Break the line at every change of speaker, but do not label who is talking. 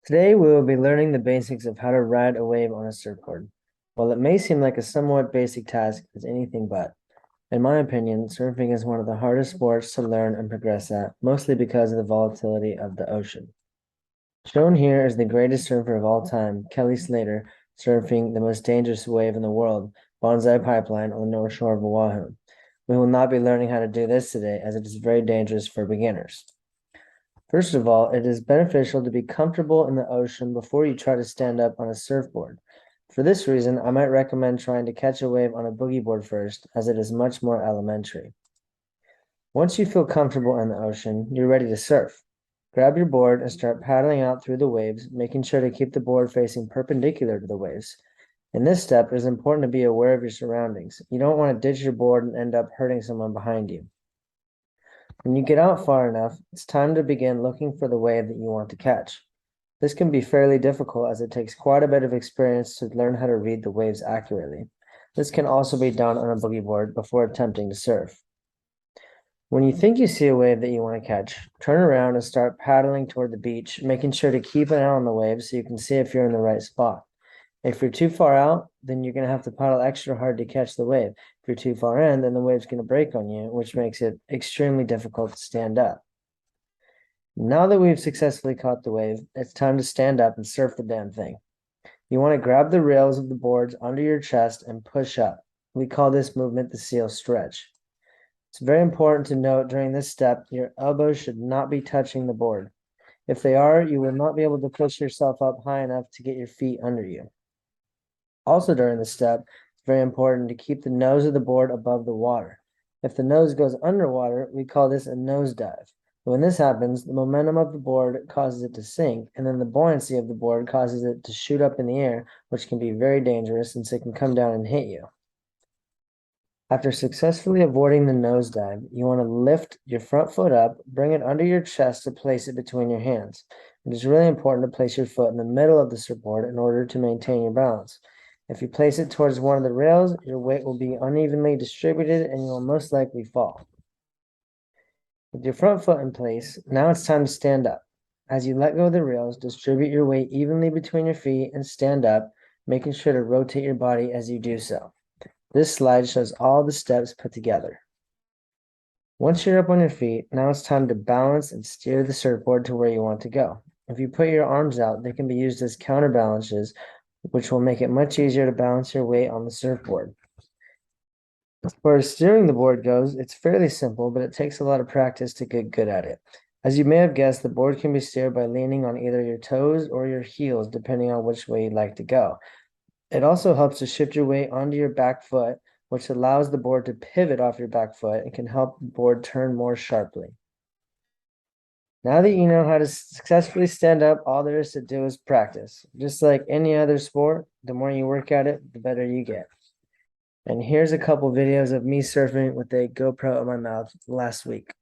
Today we will be learning the basics of how to ride a wave on a surfboard. While it may seem like a somewhat basic task, it's anything but. In my opinion, surfing is one of the hardest sports to learn and progress at, mostly because of the volatility of the ocean. Shown here is the greatest surfer of all time, Kelly Slater, surfing the most dangerous wave in the world, Bonsai Pipeline on the North Shore of Oahu. We will not be learning how to do this today, as it is very dangerous for beginners. First of all, it is beneficial to be comfortable in the ocean before you try to stand up on a surfboard. For this reason, I might recommend trying to catch a wave on a boogie board first, as it is much more elementary. Once you feel comfortable in the ocean, you're ready to surf. Grab your board and start paddling out through the waves, making sure to keep the board facing perpendicular to the waves. In this step, it is important to be aware of your surroundings. You don't want to ditch your board and end up hurting someone behind you. When you get out far enough, it's time to begin looking for the wave that you want to catch. This can be fairly difficult as it takes quite a bit of experience to learn how to read the waves accurately. This can also be done on a boogie board before attempting to surf. When you think you see a wave that you want to catch, turn around and start paddling toward the beach, making sure to keep an eye on the waves so you can see if you're in the right spot. If you're too far out, then you're going to have to paddle extra hard to catch the wave. If you're too far in, then the wave's going to break on you, which makes it extremely difficult to stand up. Now that we've successfully caught the wave, it's time to stand up and surf the damn thing. You want to grab the rails of the boards under your chest and push up. We call this movement the seal stretch. It's very important to note during this step, your elbows should not be touching the board. If they are, you will not be able to push yourself up high enough to get your feet under you. Also during this step, it's very important to keep the nose of the board above the water. If the nose goes underwater, we call this a nosedive. When this happens, the momentum of the board causes it to sink, and then the buoyancy of the board causes it to shoot up in the air, which can be very dangerous since it can come down and hit you. After successfully avoiding the nosedive, you want to lift your front foot up, bring it under your chest to place it between your hands. It is really important to place your foot in the middle of the surfboard in order to maintain your balance. If you place it towards one of the rails, your weight will be unevenly distributed and you will most likely fall. With your front foot in place, now it's time to stand up. As you let go of the rails, distribute your weight evenly between your feet and stand up, making sure to rotate your body as you do so. This slide shows all the steps put together. Once you're up on your feet, now it's time to balance and steer the surfboard to where you want to go. If you put your arms out, they can be used as counterbalances, which will make it much easier to balance your weight on the surfboard. As far as steering the board goes, it's fairly simple, but it takes a lot of practice to get good at it. As you may have guessed, the board can be steered by leaning on either your toes or your heels, depending on which way you'd like to go. It also helps to shift your weight onto your back foot, which allows the board to pivot off your back foot and can help the board turn more sharply. Now that you know how to successfully stand up, all there is to do is practice. Just like any other sport, the more you work at it, the better you get. And here's a couple videos of me surfing with a GoPro in my mouth last week.